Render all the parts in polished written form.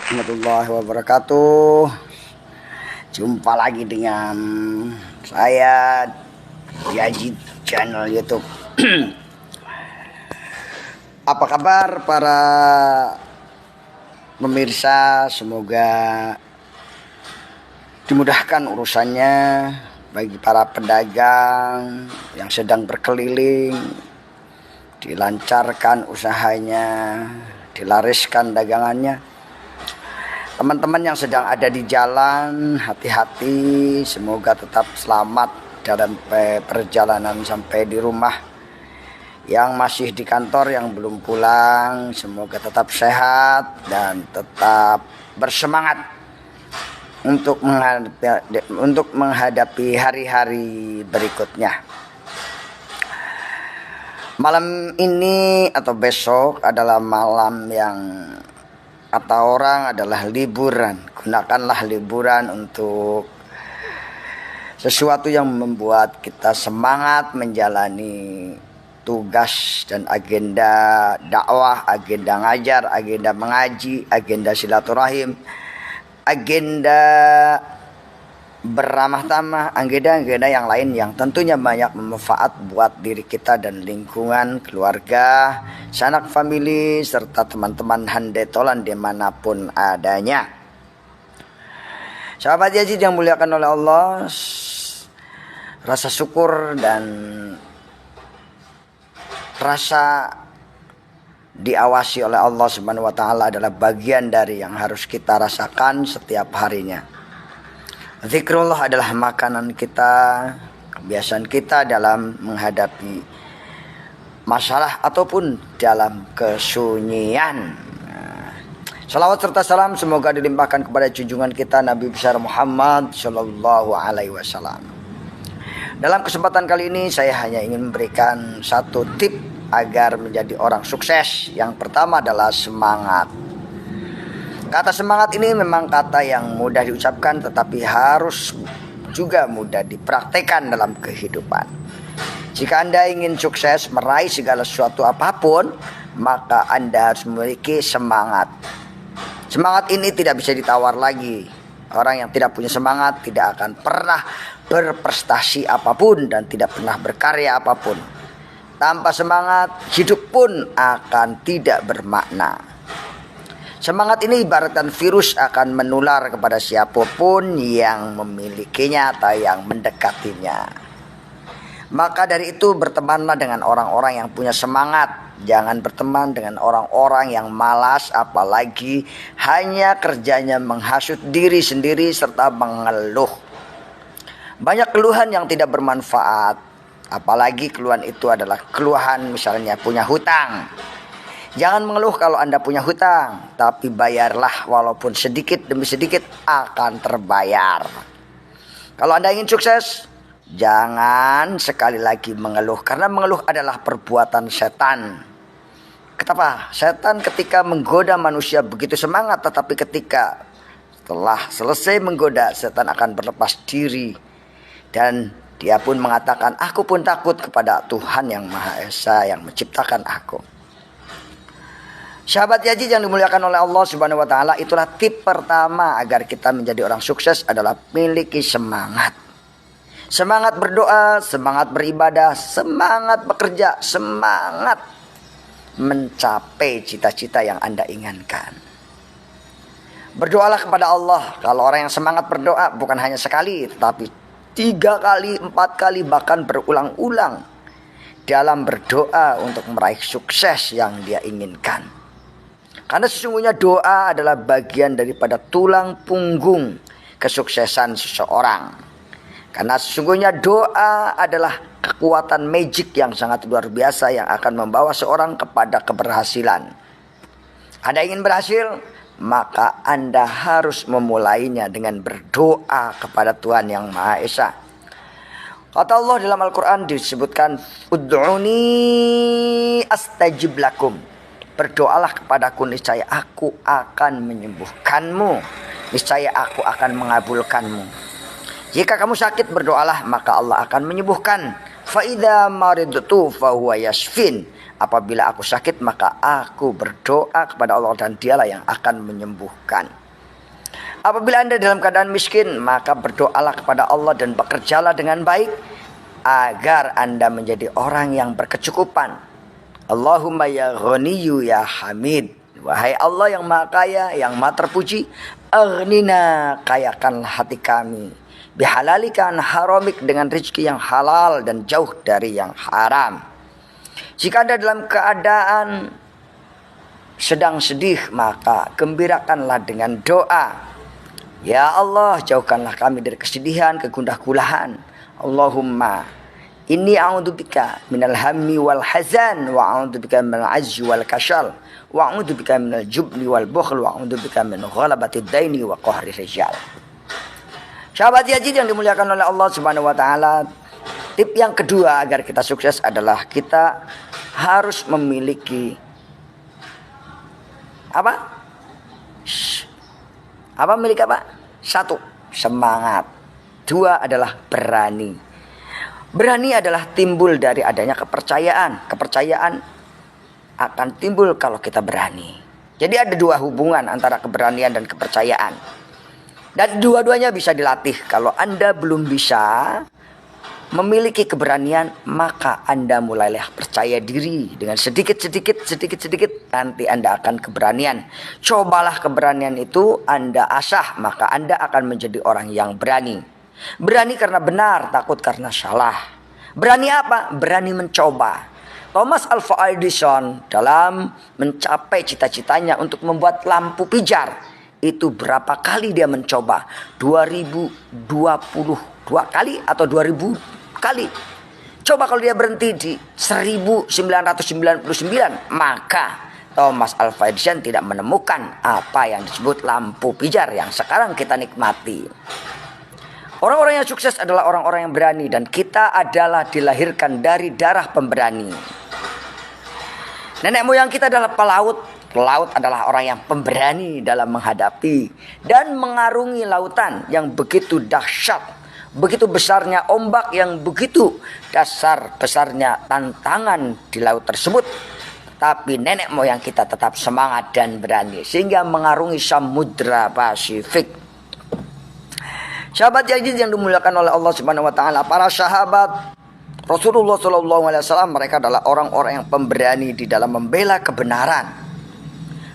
warahmatullahi wabarakatuh. Jumpa lagi dengan saya di Aji channel YouTube. Apa kabar para pemirsa? Semoga dimudahkan urusannya bagi para pedagang yang sedang berkeliling, dilancarkan usahanya, dilariskan dagangannya. Teman-teman yang sedang ada di jalan, hati-hati, semoga tetap selamat dalam perjalanan sampai di rumah. Yang masih di kantor, yang belum pulang, semoga tetap sehat dan tetap bersemangat untuk menghadapi hari-hari berikutnya. Malam ini atau besok adalah malam yang kata orang adalah liburan. Gunakanlah liburan untuk sesuatu yang membuat kita semangat menjalani tugas dan agenda dakwah, agenda ngajar, agenda mengaji, agenda silaturahim, agenda beramah tamah, agenda-agenda yang lain yang tentunya banyak bermanfaat buat diri kita dan lingkungan, keluarga, sanak famili, serta teman-teman handetolan dimanapun adanya. Sahabat Yazid yang muliakan oleh Allah, rasa syukur dan rasa diawasi oleh Allah Subhanahu wa taala adalah bagian dari yang harus kita rasakan setiap harinya. Zikrullah adalah makanan kita, kebiasaan kita dalam menghadapi masalah ataupun dalam kesunyian. Salawat serta salam semoga dilimpahkan kepada junjungan kita Nabi besar Muhammad Shallallahu Alaihi Wasallam. Dalam kesempatan kali ini saya hanya ingin memberikan satu tip agar menjadi orang sukses. Yang pertama adalah semangat. Kata semangat ini memang kata yang mudah diucapkan tetapi harus juga mudah dipraktekkan dalam kehidupan. Jika Anda ingin sukses meraih segala sesuatu apapun, maka Anda harus memiliki semangat. Semangat ini tidak bisa ditawar lagi. Orang yang tidak punya semangat tidak akan pernah berprestasi apapun dan tidak pernah berkarya apapun. Tanpa semangat, hidup pun akan tidak bermakna. Semangat ini ibaratkan virus akan menular kepada siapapun yang memilikinya atau yang mendekatinya. Maka dari itu bertemanlah dengan orang-orang yang punya semangat. Jangan berteman dengan orang-orang yang malas, apalagi hanya kerjanya menghasut diri sendiri serta mengeluh. Banyak keluhan yang tidak bermanfaat, apalagi keluhan itu adalah keluhan misalnya punya hutang. Jangan mengeluh kalau Anda punya hutang, tapi bayarlah walaupun sedikit demi sedikit akan terbayar. Kalau Anda ingin sukses, jangan sekali lagi mengeluh, karena mengeluh adalah perbuatan setan. Kenapa? Setan ketika menggoda manusia begitu semangat, tetapi ketika setelah selesai menggoda, setan akan berlepas diri. Dan dia pun mengatakan, aku pun takut kepada Tuhan yang Maha Esa yang menciptakan aku. Sahabat Yazid yang dimuliakan oleh Allah Subhanahu wa taala, itulah tip pertama agar kita menjadi orang sukses adalah miliki semangat. Semangat berdoa, semangat beribadah, semangat bekerja, semangat mencapai cita-cita yang Anda inginkan. Berdoalah kepada Allah. Kalau orang yang semangat berdoa bukan hanya sekali, tetapi 3 kali, 4 kali, bahkan berulang-ulang dalam berdoa untuk meraih sukses yang dia inginkan. Karena sesungguhnya doa adalah bagian daripada tulang punggung kesuksesan seseorang. Karena sesungguhnya doa adalah kekuatan magic yang sangat luar biasa yang akan membawa seorang kepada keberhasilan. Anda ingin berhasil, maka Anda harus memulainya dengan berdoa kepada Tuhan yang Maha Esa. Kata Allah dalam Al-Quran disebutkan, Ud'uni astajib lakum. Berdoalah kepadaku, niscaya aku akan menyembuhkanmu. Niscaya aku akan mengabulkanmu. Jika kamu sakit, berdoalah, maka Allah akan menyembuhkan. Fa idza maridtu fa huwa yashfin. Apabila aku sakit maka aku berdoa kepada Allah dan Dialah yang akan menyembuhkan. Apabila Anda dalam keadaan miskin, maka berdoalah kepada Allah dan bekerjalah dengan baik agar Anda menjadi orang yang berkecukupan. Allahumma ya ghaniyyu ya hamid. Wahai Allah yang maha kaya, yang maha terpuji, aghnina, kayakanlah hati kami. Bihalalika an haramik, dengan rezeki yang halal dan jauh dari yang haram. Jika Anda dalam keadaan sedang sedih, maka gembirakanlah dengan doa. Ya Allah, jauhkanlah kami dari kesedihan, kegundah gulahan. Allahumma inni a'udzubika minal hammi wal hazan wa a'udzubika minal ajzi wal kasal wa a'udzubika minal jubni wal bukhl wa a'udzubika min ghalabatid daini wa qahri rijal. Sahabat Yazid yang dimuliakan oleh Allah Subhanahu wa taala, tip yang kedua agar kita sukses adalah kita harus memiliki apa? Memiliki apa? 1, semangat. 2 adalah berani. Berani adalah timbul dari adanya kepercayaan. Kepercayaan akan timbul kalau kita berani. Jadi ada 2 hubungan antara keberanian dan kepercayaan. Dan dua-duanya bisa dilatih. Kalau Anda belum bisa memiliki keberanian, maka Anda mulailah percaya diri. Dengan sedikit, nanti Anda akan keberanian. Cobalah keberanian itu Anda asah, maka Anda akan menjadi orang yang berani. Berani karena benar, takut karena salah. Berani apa? Berani mencoba. Thomas Alva Edison dalam mencapai cita-citanya untuk membuat lampu pijar, itu berapa kali dia mencoba? 2022 kali atau 2000 kali. Coba kalau dia berhenti di 1999, maka Thomas Alva Edison tidak menemukan apa yang disebut lampu pijar yang sekarang kita nikmati. Orang-orang yang sukses adalah orang-orang yang berani, dan kita adalah dilahirkan dari darah pemberani. Nenek moyang kita adalah pelaut. Pelaut adalah orang yang pemberani dalam menghadapi dan mengarungi lautan yang begitu dahsyat. Begitu besarnya ombak, yang begitu besarnya tantangan di laut tersebut. Tapi nenek moyang kita tetap semangat dan berani sehingga mengarungi Samudra Pasifik. Sahabat yang dimuliakan oleh Allah Subhanahu wa taala, para sahabat Rasulullah SAW, mereka adalah orang-orang yang pemberani di dalam membela kebenaran.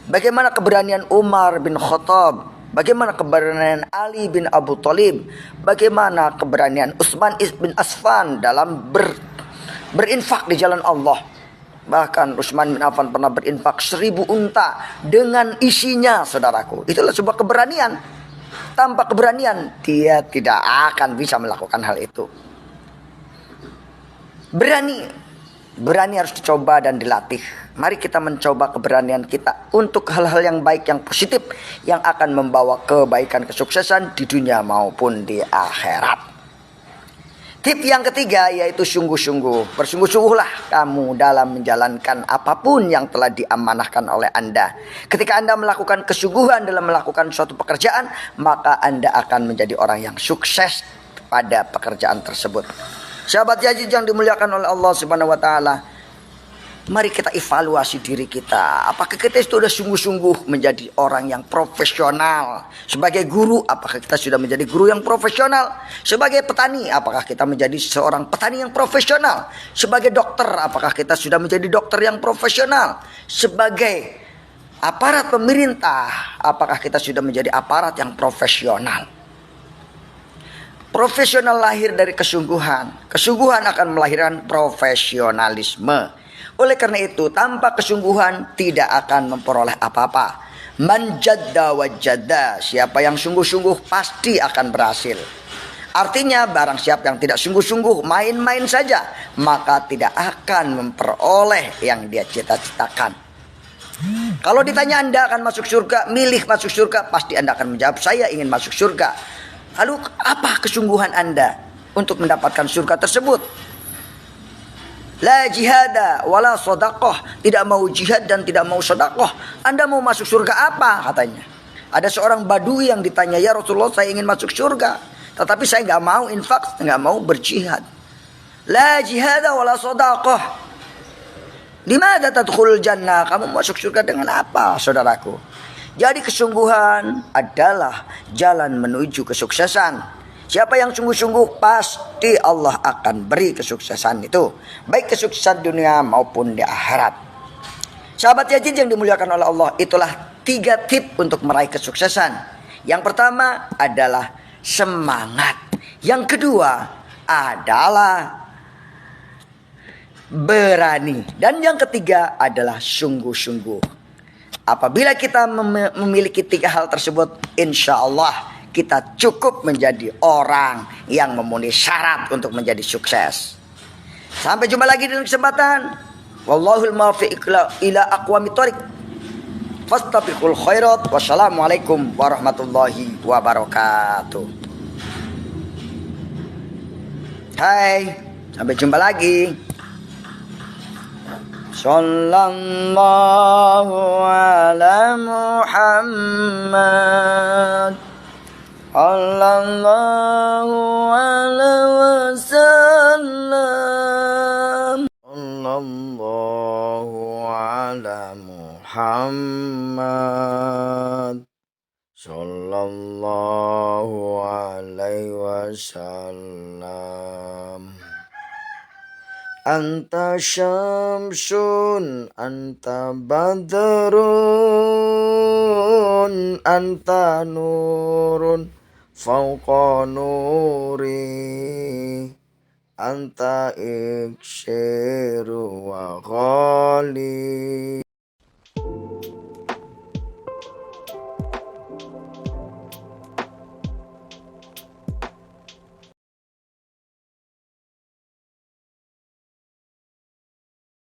Bagaimana keberanian Umar bin Khattab, bagaimana keberanian Ali bin Abu Thalib, bagaimana keberanian Utsman bin Affan dalam berinfak di jalan Allah. Bahkan Utsman bin Affan pernah berinfak 1000 unta dengan isinya, saudaraku. Itulah sebuah keberanian. Tanpa keberanian dia tidak akan bisa melakukan hal itu. Berani harus dicoba dan dilatih. Mari kita mencoba keberanian kita untuk hal-hal yang baik, yang positif, yang akan membawa kebaikan, kesuksesan di dunia maupun di akhirat. Tip yang ketiga yaitu sungguh-sungguh. Bersungguh-sungguhlah kamu dalam menjalankan apapun yang telah diamanahkan oleh Anda. Ketika Anda melakukan kesungguhan dalam melakukan suatu pekerjaan, maka Anda akan menjadi orang yang sukses pada pekerjaan tersebut. Sahabat Yazid yang dimuliakan oleh Allah Subhanahu wa taala, mari kita evaluasi diri kita. Apakah kita sudah sungguh-sungguh menjadi orang yang profesional? Sebagai guru, apakah kita sudah menjadi guru yang profesional? Sebagai petani, apakah kita menjadi seorang petani yang profesional? Sebagai dokter, apakah kita sudah menjadi dokter yang profesional? Sebagai aparat pemerintah, apakah kita sudah menjadi aparat yang profesional? Profesional lahir dari kesungguhan. Kesungguhan akan melahirkan profesionalisme. Oleh karena itu, tanpa kesungguhan tidak akan memperoleh apa-apa. Man jadda wajadda. Siapa yang sungguh-sungguh pasti akan berhasil. Artinya barang siapa yang tidak sungguh-sungguh, main-main saja, maka tidak akan memperoleh yang dia cita-citakan. Kalau ditanya Anda akan masuk surga, milih masuk surga, pasti Anda akan menjawab, saya ingin masuk surga. Lalu apa kesungguhan Anda untuk mendapatkan surga tersebut? La jihada wala sadaqah. Tidak mau jihad dan tidak mau sedekah. Anda mau masuk surga apa katanya? Ada seorang badui yang ditanya, ya Rasulullah, saya ingin masuk surga, tetapi saya nggak mau infak, nggak mau berjihad. La jihada wala sadaqah. Dimana tadkhulul jannah? Kamu masuk surga dengan apa, saudaraku? Jadi kesungguhan adalah jalan menuju kesuksesan. Siapa yang sungguh-sungguh, pasti Allah akan beri kesuksesan itu, baik kesuksesan dunia maupun di akhirat. Sahabat Yazid yang dimuliakan oleh Allah, itulah 3 tip untuk meraih kesuksesan. Yang pertama adalah semangat. Yang kedua adalah berani. Dan yang ketiga adalah sungguh-sungguh. Apabila kita memiliki 3 hal tersebut, insya Allah kita cukup menjadi orang yang memenuhi syarat untuk menjadi sukses. Sampai jumpa lagi dalam kesempatan. Wallahul muwaffiq ila aqwamit thoriq. Fastabiqul khairat. Wassalamualaikum warahmatullahi wabarakatuh. Hai, sampai jumpa lagi. Sallallahu ala Muhammad. Sallallahu alaihi wasallam. Sallallahu ala Muhammad. Sallallahu alaihi wasallam. Anta syamsun, anta badrun, anta nurun fauqa nuri, anta iksiru wa ghali.